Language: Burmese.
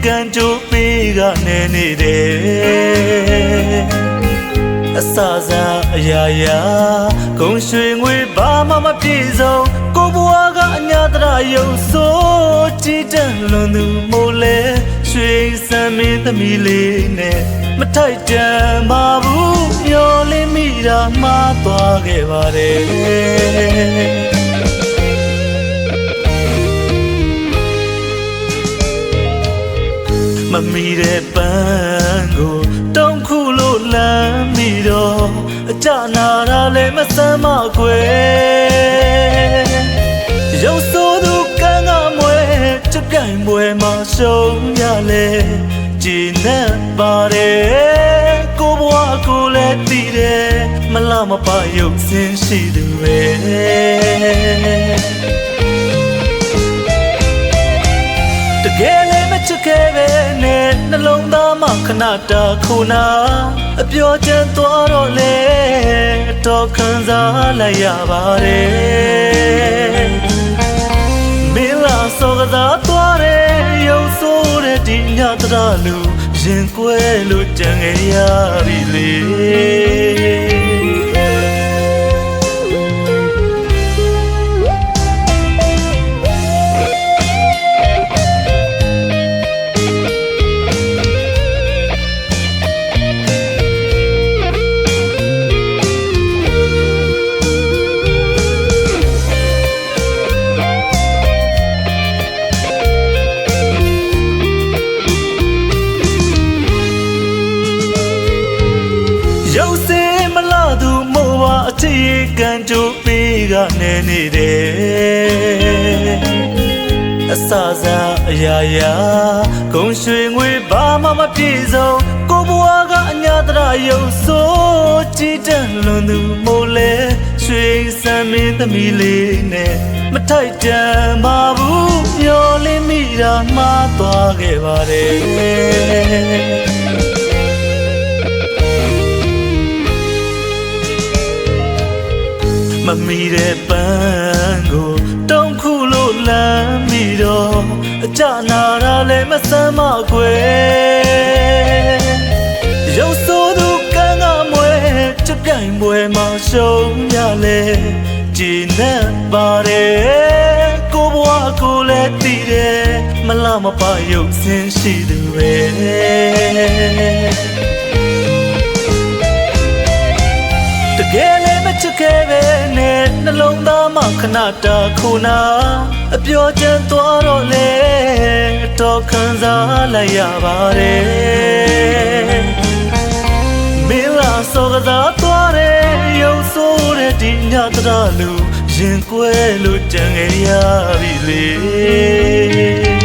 ကန်ကြိုးပေးကနေနေတယ်အစစားအရာရာဂုံရွှေငွေဘာမှမပြည့်စုံကိုဘွားကအညာတရယုံစိုးကြည်တန်လွန်သူမို့လဲရွှေစံမင်းသမီးလေးနဲ့မထိုက်တန်ပါဘူးမျောလင်းမိတာမှားသွားခဲ့ပါတယ်မမီတဲ့ပန်းကိုတောင်းခုလို့လမ်းမိတော့အကြနာတာလည်းမစမ်းမခွေရုပ်ဆိုးသူကန်းကမွဲချက်ပြိုင်ပွဲမှာရှုံးရလေကြည်နဲ့ပါတယ်ကိုဘွားကိုလည်းတည်တယ်မလားမပါရုပ်စင်းရှိသူပဲတကယ်လည်းမချစ်ခဲ့ပဲနဲ့နှလုံးသားမှာခဏတာခုနာအပြောချင်သွားတော့လေတော့ခံစားလိုက်ရပါတယ်မင်းလာစောကစားသွားတယ်ရုပ်ဆိုးတဲ့ဒီညတရလူရင်ကွဲလို့ကြံခဲ့ရပြီလေရုပ်စင်းမလာသူမို့ပါအချစ်ကန်ကြိုးပေးကနေနေတယ်အစစားအရာရာဂုံရွှေငွေဘာမှမပြည့်စုံကိုဘွားကအညာတရယုံစိုးကြည်တန်လွန်သူမို့လဲရွှေစံမင်းသမီးလေးနဲ့မထိုက်တန်ပါဘူးမျောလင်းမိတာမှားသွားခဲ့ပါတယ်မမီတဲ့ပန်းကိုတောင်းခုလို့လမ်းမိတော့အကြနာတာလည်းမစမ်းမခွေရုပ်ဆိုးသူကန်းကမွဲချက်ပြိုင်ပွဲမှာရှုံးရလေကြည်နဲ့ပါတယ်ကိုဘွားကိုလည်းတည်တယ်မလားမပါရုပ်စင်းရှိသူပဲတကယ်လည်းမချစ်ခဲ့ပဲနဲ့နှလုံးသားမှာခဏတာခုနာအပြောချင်သွားတော့လေတော့ခံစားလိုက်ရပါတယ်မင်းလာစောကစားသွားတယ်ရုပ်ဆိုးတဲ့ဒီညတရလူရင်ကွဲလို့ကြံခဲ့ရပြီလေ